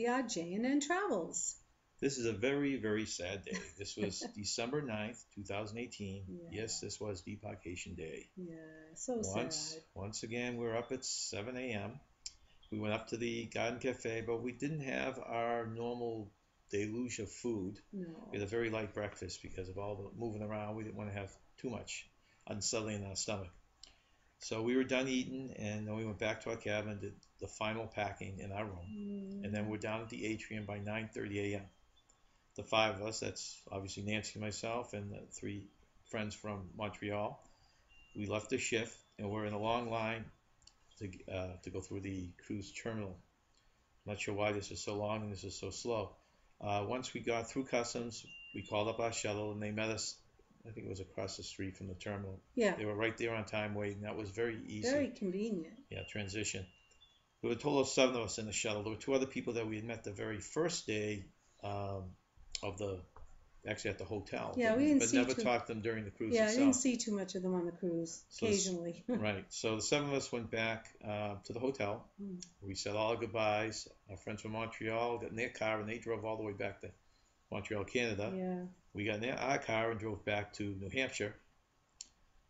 are J&N Travels. This is a very, very sad day. This was December 9th, 2018. Yeah. Yes, this was Debarkation Day. Yeah, so sad. Once again, we were up at 7 a.m. We went up to the Garden Cafe, but we didn't have our normal deluge of food. No. We had a very light breakfast because of all the moving around. We didn't want to have too much unsettling in our stomach. So we were done eating, and then we went back to our cabin, did the final packing in our room, and then we're down at the atrium by 9:30 a.m. The five of us, that's obviously Nancy and myself and the three friends from Montreal, we left the shift, and we're in a long line to go through the cruise terminal. I'm not sure why this is so long and this is so slow. Once we got through customs, we called up our shuttle, and they met us, I think it was across the street from the terminal. Yeah. They were right there on time waiting. That was very easy. Very convenient. Yeah, transition. There were a total of 7 of us in the shuttle. There were 2 other people that we had met the very first day actually at the hotel. Yeah, we didn't but see never talked to them during the cruise itself. itself. I didn't see too much of them on the cruise, occasionally. Right. So the 7 of us went back to the hotel. We said all our goodbyes. Our friends from Montreal got in their car, and they drove all the way back to Montreal, Canada. Yeah. We got in our car and drove back to New Hampshire.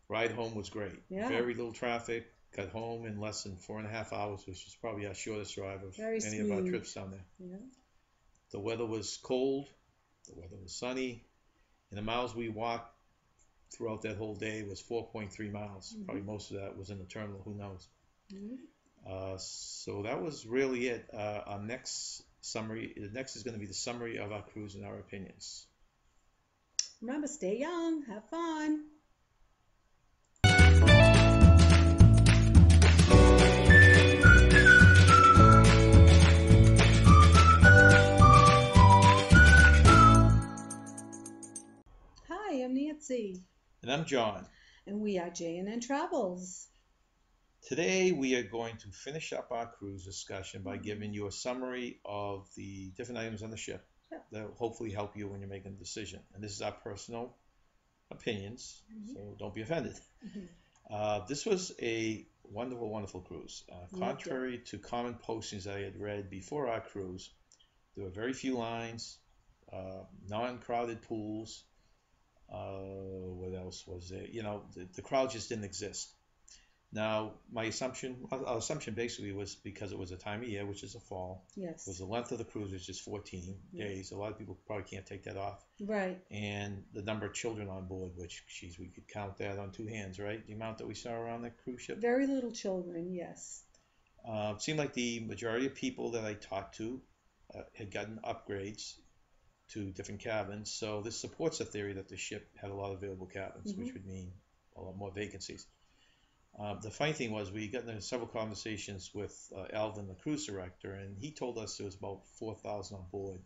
Ride home was great. Yeah. Very little traffic. Got home in less than 4.5 hours, which was probably our shortest drive of any of our trips down there. Yeah. The weather was cold. The weather was sunny. And the miles we walked throughout that whole day was 4.3 miles. Probably most of that was in the terminal. Who knows? So that was really it. Our next summary. The next is going to be the summary of our cruise and our opinions. Remember, stay young, have fun. Hi, I'm Nancy. And I'm John. And we are J&N Travels. Today we are going to finish up our cruise discussion by giving you a summary of the different items on the ship. That will hopefully help you when you're making a decision. And this is our personal opinions, so don't be offended. This was a wonderful, wonderful cruise. Contrary to common postings I had read before our cruise, there were very few lines, non-crowded pools. What else was there? You know, the crowd just didn't exist. Now, our assumption basically was because it was a time of year, which is the fall. Yes. Was the length of the cruise was just 14 days. A lot of people probably can't take that off. Right. And the number of children on board, which, geez, we could count that on 2 hands, right? The amount that we saw around the cruise ship. Very little children, yes. It seemed like the majority of people that I talked to had gotten upgrades to different cabins. So this supports the theory that the ship had a lot of available cabins, which would mean a lot more vacancies. The funny thing was we got into several conversations with Alvin, the cruise director, and he told us there was about 4,000 on board.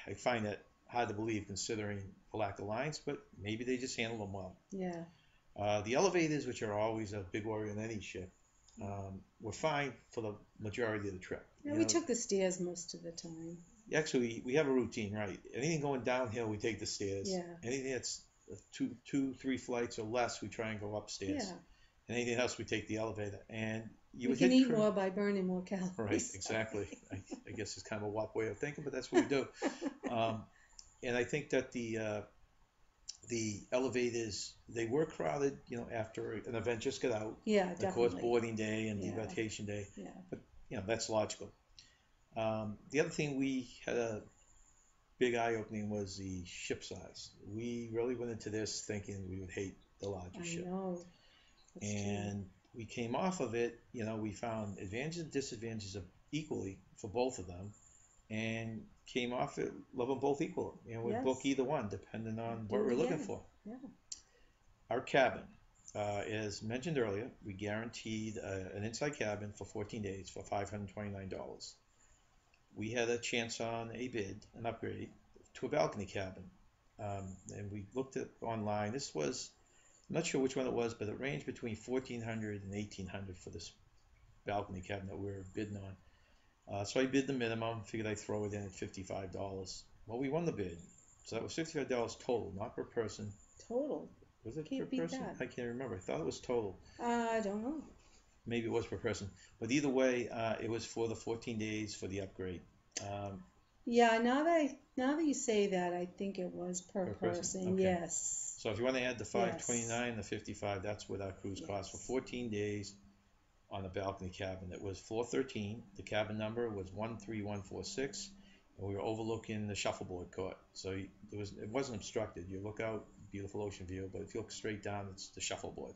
I find that hard to believe considering the lack of lines, but maybe they just handled them well. Yeah. The elevators, which are always a big worry on any ship, were fine for the majority of the trip. Yeah, we took the stairs most of the time. Actually, we have a routine, right? Anything going downhill, we take the stairs. Yeah. Anything that's 2-3 flights or less, we try and go upstairs. Yeah. And anything else, we take the elevator. And we can eat more by burning more calories. Right, exactly. I guess it's kind of a WAP way of thinking, but that's what we do. And I think that the elevators, they were crowded, you know, after an event just got out. Yeah, definitely. Of course, boarding day and debarkation day. Yeah. But, you know, that's logical. The other thing we had a big eye-opening was the ship size. We really went into this thinking we would hate the larger ship. I know. And we came off of it, you know, we found advantages and disadvantages equally for both of them, and came off it, love them both equal. You know, we'd book either one depending on what we're looking for. Yeah. Our cabin, as mentioned earlier, we guaranteed an inside cabin for 14 days for $529. We had a chance on a bid, an upgrade, to a balcony cabin. And we looked at online. This was, I'm not sure which one it was, but it ranged between $1,400 and $1,800 for this balcony cabin that we were bidding on. So I bid the minimum, figured I'd throw it in at $55. Well, we won the bid. So that was $55 total, not per person. Total? Was it Can't per person? That. I can't remember. I thought it was total. I don't know. Maybe it was per person. But either way, it was for the 14 days for the upgrade. Yeah, now that you say that, I think it was per Per person. person. Okay. Yes. So if you want to add the Yes. 529, the 55, that's what our cruise cost for Yes. 14 days on a balcony cabin. It was 413. The cabin number was 13146, and we were overlooking the shuffleboard court. So it wasn't obstructed. You look out, beautiful ocean view, but if you look straight down, it's the shuffleboard.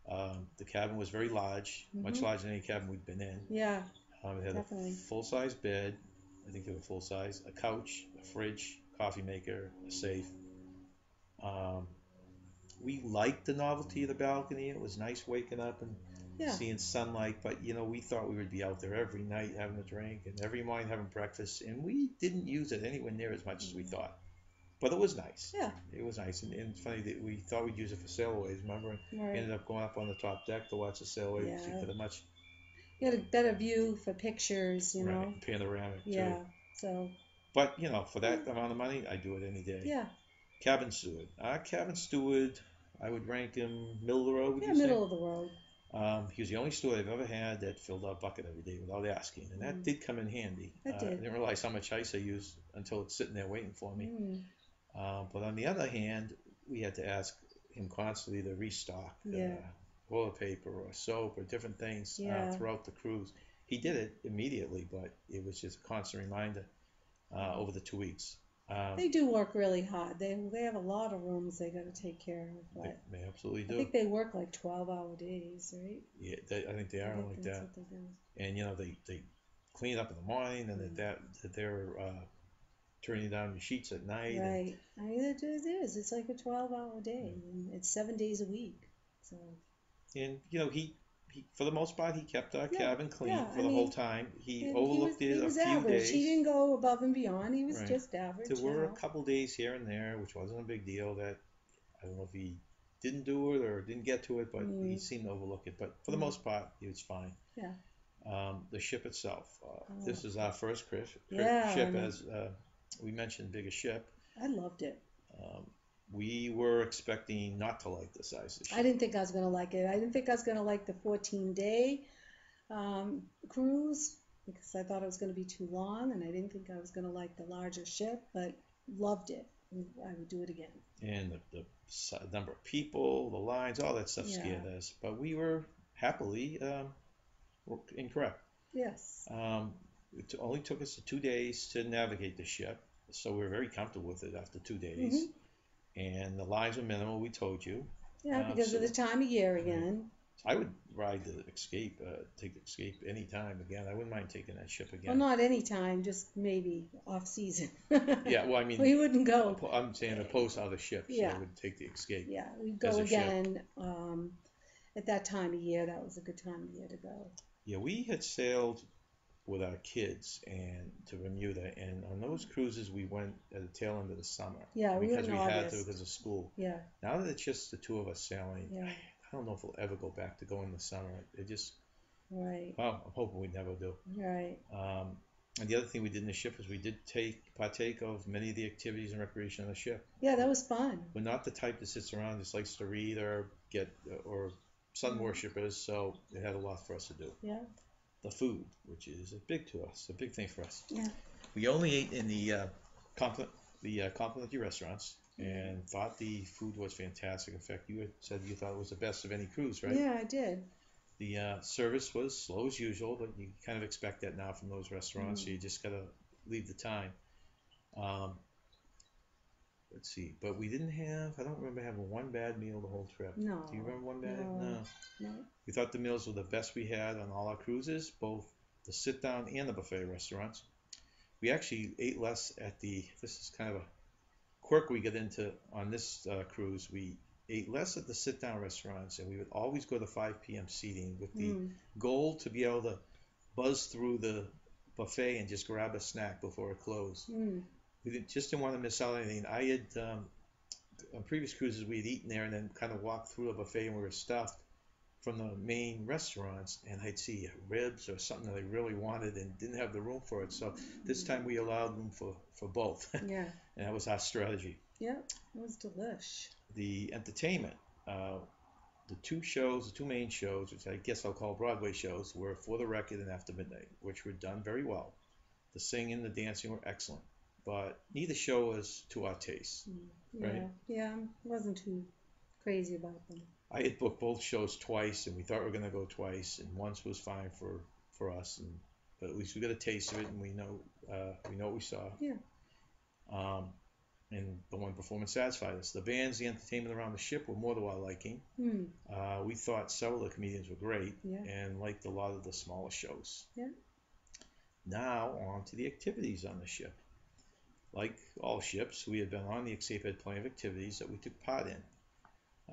The cabin was very large, much larger than any cabin we'd been in. Yeah, It had definitely. a full-size bed. I think they were full-size. A couch, a fridge, coffee maker, a safe. Um, we liked the novelty of the balcony. It was nice waking up and Yeah. seeing sunlight, but we thought we would be out there every night having a drink and every morning having breakfast, and we didn't use it anywhere near as much as we thought. But it was nice. Yeah. It was nice, and it's funny that we thought we'd use it for sailways. Remember, Right. we ended up going up on the top deck to watch the sailways. Yeah. You could have much. You had a better view for pictures, you know. Right, panoramic too. Yeah. So. But for that amount of money, I do it any day. Yeah. Cabin steward. Our cabin steward, I would rank him middle of the road. Would you say? Middle of the road. He was the only steward I've ever had that filled our bucket every day without asking, and that did come in handy. It did. I didn't realize how much ice I used until it's sitting there waiting for me. But on the other hand, we had to ask him constantly to restock toilet paper or soap or different things throughout the cruise. He did it immediately, but it was just a constant reminder over the 2 weeks. They do work really hard. They have a lot of rooms they got to take care of. But they absolutely do. I think they work like 12-hour days, right? Yeah, I think they are like that. And they clean up in the morning, and that they're turning down the sheets at night. Right. I mean, it is. It's like a 12-hour day, and it's 7 days a week. So. And he for the most part, he kept our cabin clean for the whole time. He overlooked it a few average. days. He didn't go above and beyond. He was just average. There were a couple days here and there, which wasn't a big deal. That I don't know if he didn't do it or didn't get to it, but he seemed to overlook it. But for the most part, he was fine. Yeah. The ship itself. This is our first ship, as we mentioned, biggest ship. I loved it. We were expecting not to like the size of the ship. I didn't think I was going to like it. I didn't think I was going to like the 14-day cruise because I thought it was going to be too long, and I didn't think I was going to like the larger ship, but loved it. I would do it again. And the number of people, the lines, all that stuff scared us. But we were happily incorrect. Yes. It only took us 2 days to navigate the ship, so we were very comfortable with it after 2 days. And the lines were minimal, we told you. Yeah, because of the time of year again. I would ride the Escape, take the Escape any time again. I wouldn't mind taking that ship again. Well, not any time, just maybe off season. Yeah, well, I mean, we wouldn't go. I'm saying opposed to other ships. Yeah. I would take the Escape. Yeah, we'd go again at that time of year. That was a good time of year to go. Yeah, we had sailed with our kids and to Bermuda, and on those cruises we went at the tail end of the summer. Yeah, because we had to because of school. Yeah. Now that it's just the two of us sailing, yeah. I don't know if we'll ever go back to going in the summer. It just right. Well, I'm hoping we never do. Right. And the other thing we did in the ship is we did partake of many of the activities and recreation on the ship. Yeah, that was fun. We're not the type that sits around and just likes to read or sun worshippers, so it had a lot for us to do. Yeah. The food, which is a big thing for us. Yeah. We only ate in the complimentary restaurants and thought the food was fantastic. In fact, you had said you thought it was the best of any cruise, right? Yeah, I did. The service was slow as usual, but you kind of expect that now from those restaurants, so you just gotta leave the time. Let's see, but we didn't have, I don't remember having one bad meal the whole trip. No. Do you remember one bad? No. We thought the meals were the best we had on all our cruises, both the sit-down and the buffet restaurants. We actually ate less this is kind of a quirk we get into on this cruise. We ate less at the sit-down restaurants, and we would always go to 5 p.m. seating with the goal to be able to buzz through the buffet and just grab a snack before it closed. We just didn't want to miss out on anything. I had, on previous cruises, we had eaten there and then kind of walked through a buffet and we were stuffed from the main restaurants, and I'd see ribs or something that I really wanted and didn't have the room for it. So this time we allowed room for both. Yeah. And that was our strategy. Yeah, it was delish. The entertainment, the two main shows, which I guess I'll call Broadway shows, were For the Record and After Midnight, which were done very well. The singing, the dancing were excellent, but neither show was to our taste, Yeah, right? yeah, wasn't too crazy about them. I had booked both shows twice, and we thought we were going to go twice, and once was fine for us, and but at least we got a taste of it, and we know what we saw. Yeah. Um, and the one performance satisfied us. The bands, the entertainment around the ship were more to our liking. We thought several of the comedians were great, and liked a lot of the smaller shows. Yeah. Now on to the activities on the ship. Like all ships, we had been on the Escape had plenty of activities that we took part in.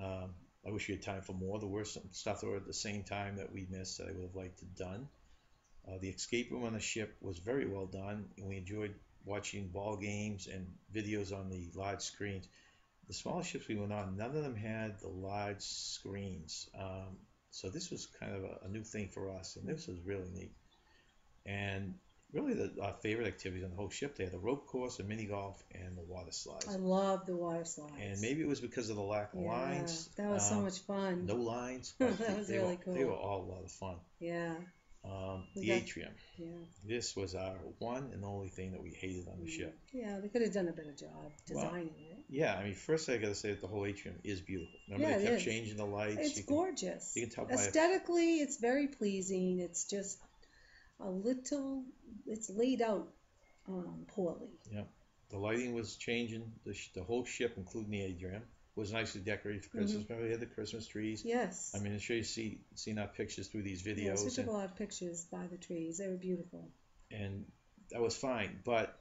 I wish we had time for more. There were some stuff that were at the same time that we missed that I would have liked to have done. The escape room on the ship was very well done, and we enjoyed watching ball games and videos on the large screens. The smaller ships we went on, none of them had the large screens. So this was kind of a new thing for us, and this was really neat. And really our favorite activities on the whole ship, they had the rope course, the mini golf, and the water slides. I love the water slides. And maybe it was because of the lack of lines. That was so much fun. No lines. But that was really cool. They were all a lot of fun. Yeah. The atrium. Yeah. This was our one and only thing that we hated on the ship. Yeah, they could have done a better job designing it. Yeah, I mean, first I got to say that the whole atrium is beautiful. Remember, they kept changing the lights. It's gorgeous. You can tell aesthetically, it's very pleasing. It's just a little. It's laid out poorly. Yeah, the lighting was changing. The whole ship, including the atrium, was nicely decorated for Christmas. Remember, we had the Christmas trees. Yes. I mean, I'm sure you've seen our pictures through these videos. Yes, we took a lot of pictures by the trees. They were beautiful. And that was fine, but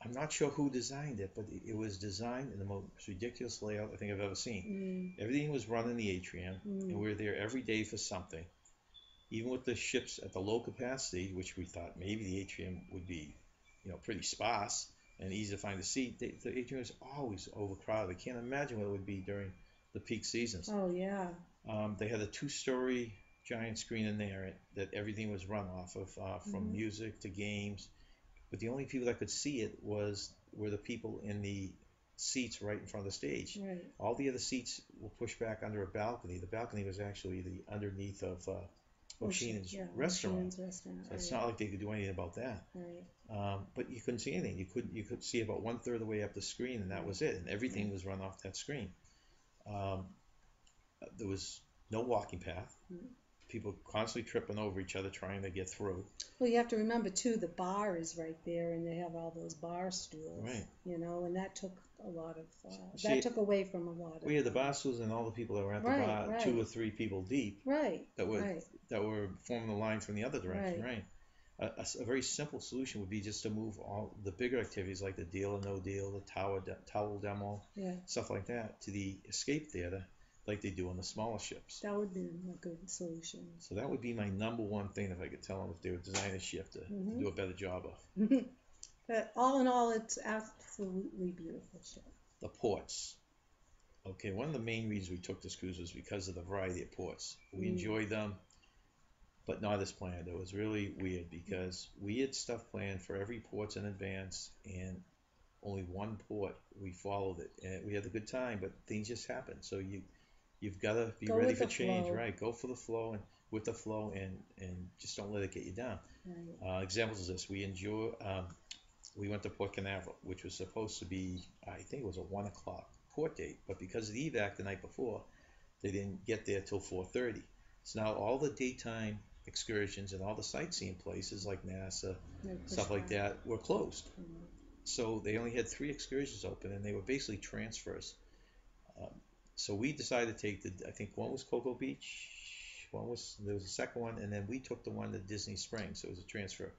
I'm not sure who designed it, but it was designed in the most ridiculous layout I think I've ever seen. Everything was run in the atrium, and we were there every day for something. Even with the ships at the low capacity, which we thought maybe the atrium would be, pretty sparse and easy to find a seat, the atrium was always overcrowded. I can't imagine what it would be during the peak seasons. Oh, yeah. They had a 2-story giant screen in there that everything was run off of, from music to games. But the only people that could see it were the people in the seats right in front of the stage. Right. All the other seats were pushed back under a balcony. The balcony was actually the underneath of Ocean's restaurant. So it's not like they could do anything about that. Right. But you couldn't see anything. You could see about 1/3 of the way up the screen, and that was it. And everything was run off that screen. There was no walking path. People constantly tripping over each other trying to get through. Well, you have to remember too, the bar is right there, and they have all those bar stools. Right. And that took a lot of took away from a lot of. We had the bar stools and all the people that were at the bar, 2 or 3 people deep. Right. That were forming the line from the other direction. Right. A very simple solution would be just to move all the bigger activities like the Deal or No Deal, the towel demo, stuff like that, to the escape theater, like they do on the smaller ships. That would be a good solution. So that would be my number one thing if I could tell them if they would design a ship to do a better job of. But all in all, it's absolutely beautiful ship. The ports. Okay, one of the main reasons we took this cruise was because of the variety of ports. We enjoyed them, but not as planned. It was really weird because we had stuff planned for every port in advance, and only one port we followed it, and we had a good time, but things just happen. So you've got to be ready for change, right? Go for the flow and with the flow, and just don't let it get you down. Right. Examples of this: we went to Port Canaveral, which was supposed to be, I think it was a 1 o'clock port date, but because of the evac the night before, they didn't get there till 4:30. So now all the daytime excursions and all the sightseeing places like NASA, stuff like that, were closed. So they only had 3 excursions open, and they were basically transfers. So we decided to take I think one was Cocoa Beach, there was a second one, and then we took the one to Disney Springs. So it was a transfer.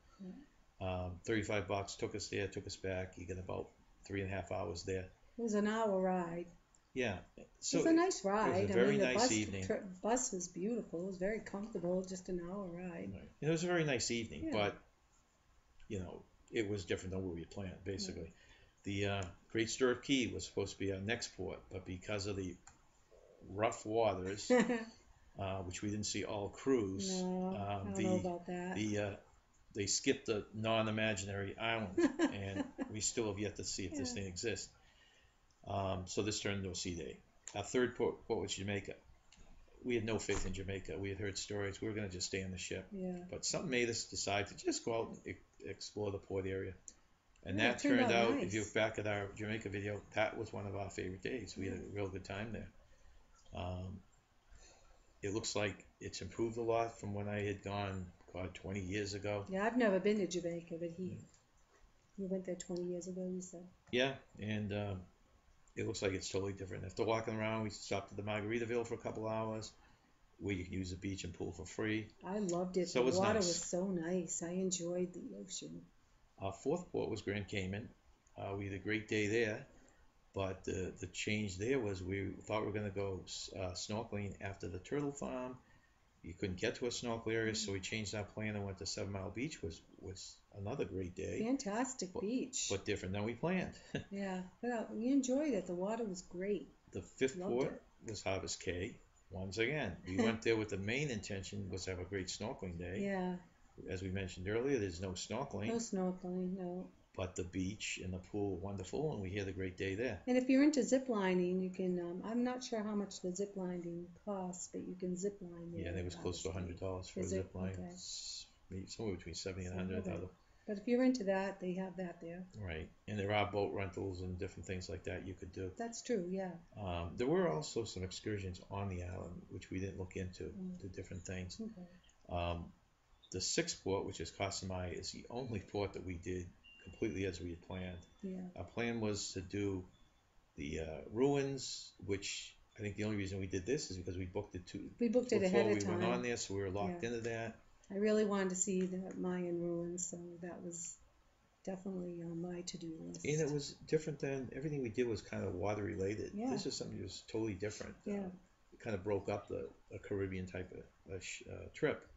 $35 took us there, took us back. You get about 3.5 hours there. It was an hour ride. Yeah. So it was a nice ride. It was a very nice evening. The bus was beautiful. It was very comfortable, just an hour ride. Right. It was a very nice evening, but, it was different than what we had planned, basically. The Great Stirrup Key was supposed to be our next port, but because of the rough waters, which we didn't see all cruise, I don't know about that. They skipped the non-imaginary island, and we still have yet to see if this thing exists. So this turned into a sea day. Our third port was Jamaica. We had no faith in Jamaica. We had heard stories. We were going to just stay on the ship. Yeah. But something made us decide to just go out and explore the port area. And Yeah, that it turned turned out out, if you nice. look back at our Jamaica video, that was one of our favorite days. We had a real good time there. Um, it looks like it's improved a lot from when I had gone, God, 20 years ago. Yeah, I've never been to Jamaica, but he went there 20 years ago, you said. Yeah, and it looks like it's totally different. After walking around, we stopped at the Margaritaville for a couple hours, where you can use the beach and pool for free. I loved it. So The it was water was nice. so nice. I enjoyed the ocean. Our fourth port was Grand Cayman. We had a great day there, but the change there was we thought we were going to go snorkeling after the turtle farm. You couldn't get to a snorkel area, so we changed our plan and went to 7 Mile Beach. Was another great day, Fantastic beach. but different than we planned. Yeah, well, we enjoyed it. The water was great. The fifth Loved port it. was Harvest Cay. Once again, we went there with the main intention was to have a great snorkeling day. Yeah, As we mentioned earlier, there's no snorkeling, no snorkeling, no. but the beach and the pool were wonderful, and we had a great day there. And if you're into zip lining, you can. I'm not sure how much the zip lining costs, but you can zip line there. Yeah, and it was close to $100 for a Is it? zip line. Okay. Maybe somewhere between 70 and 100. Okay. But if you're into that, they have that there. Right, and there are boat rentals and different things like that you could do. That's true, yeah. There were also some excursions on the island, which we didn't look into, to different things. Okay. The sixth port, which is Casamai, is the only port that we did completely as we had planned. Yeah. Our plan was to do the ruins, which I think the only reason we did this is because we booked it ahead of we time. went on there, so we were locked into that. I really wanted to see the Mayan ruins, so that was definitely on my to-do list. And it was different than everything we did was kind of water related. Yeah. This is something that was totally different. Yeah. It kind of broke up the Caribbean type of trip.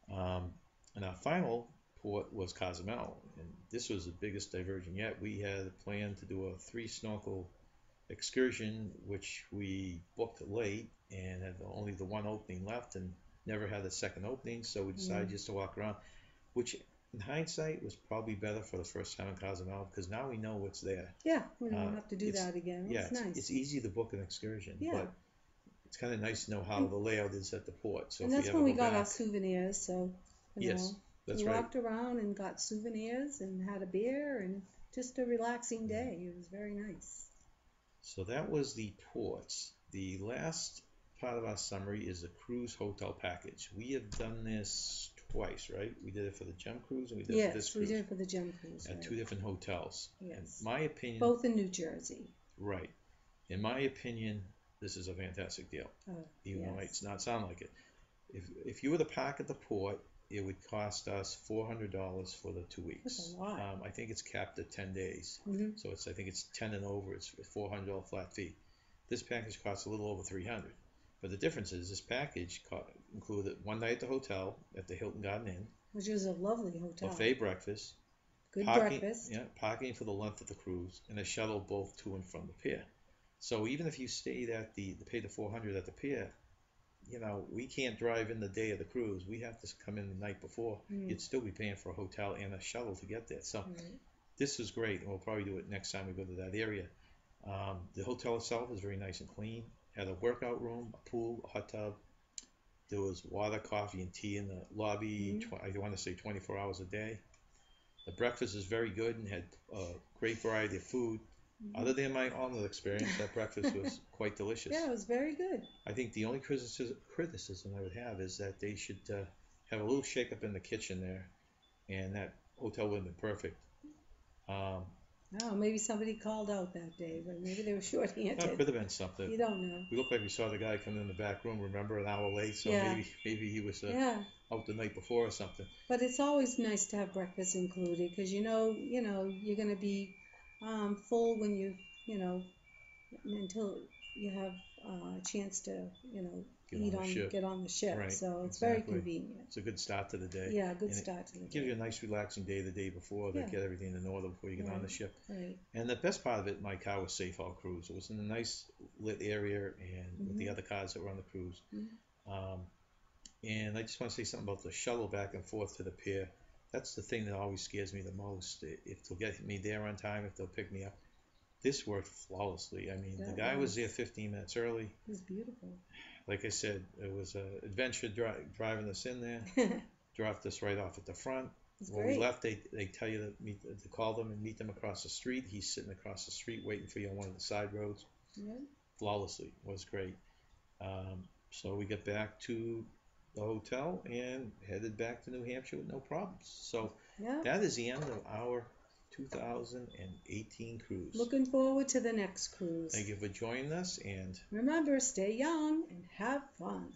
And our final port was Cozumel, and this was the biggest diversion yet. We had a plan to do a 3 snorkel excursion, which we booked late and had only the one opening left and never had a second opening, so we decided just to walk around, which in hindsight was probably better for the first time in Cozumel because now we know what's there. Yeah, we don't have to do that again. Yeah, it's nice. It's easy to book an excursion, Yeah. but it's kind of nice to know how the layout is at the port. So and if that's we when ever we go got our back, souvenirs, so yes, that's we right. walked around and got souvenirs and had a beer and just a relaxing day. It was very nice. So that was the ports. The last part of our summary is the cruise hotel package. We have done this twice, right? We did it for the Gem Cruise and we did it for this Yes, we cruise. did it for the Gem Cruise. At Right. 2 different hotels. Yes. In my opinion, Both in New Jersey. right. In my opinion, this is a fantastic deal. Even though it might not sound like it. If you were to park at the port, it would cost us $400 for the 2 weeks. That's a lot. I think it's capped at 10 days. Mm-hmm. So I think it's 10 and over. It's a $400 flat fee. This package costs a little over $300. But the difference is this package included 1 night at the hotel at the Hilton Garden Inn, Which is a lovely hotel. buffet breakfast, Good parking, breakfast. yeah, parking for the length of the cruise, and a shuttle both to and from the pier. So even if you stayed at pay the $400 at the pier, we can't drive in the day of the cruise. We have to come in the night before. You'd still be paying for a hotel and a shuttle to get there. So this is great, and we'll probably do it next time we go to that area. The hotel itself is very nice and clean. Had a workout room, a pool, a hot tub. There was water, coffee, and tea in the lobby. I want to say 24 hours a day. The breakfast is very good and had a great variety of food. Other than my omelet experience, that breakfast was quite delicious. Yeah, it was very good. I think the only criticism I would have is that they should have a little shake up in the kitchen there, and that hotel would have been perfect. Oh, maybe somebody called out that day, but maybe they were short-handed. That could have been something. You don't know. We looked like we saw the guy come in the back room, remember, an hour late, so maybe he was out the night before or something. But it's always nice to have breakfast included because you're going to be full when until you have a chance to get on the ship. Right, so it's exactly. very convenient. It's a good start to the day. Yeah, good and start to the day. It gives you a nice relaxing day the day before to get everything in order before you get on the ship. Right. And the best part of it, my car was safe all cruise. It was in a nice lit area and with the other cars that were on the cruise. And I just want to say something about the shuttle back and forth to the pier. That's the thing that always scares me the most. If they'll get me there on time, if they'll pick me up. This worked flawlessly. I mean, the guy was there 15 minutes early. It was beautiful. Like I said, it was an adventure driving us in there. Dropped us right off at the front. It's When we great. left, they tell you to call them and meet them across the street. He's sitting across the street waiting for you on one of the side roads. Yeah. Flawlessly. It was great. So we got back to the hotel and headed back to New Hampshire with no problems. So Yeah. that is the end of our 2018 cruise. Looking forward to the next cruise. Thank you for joining us, and remember, stay young and have fun.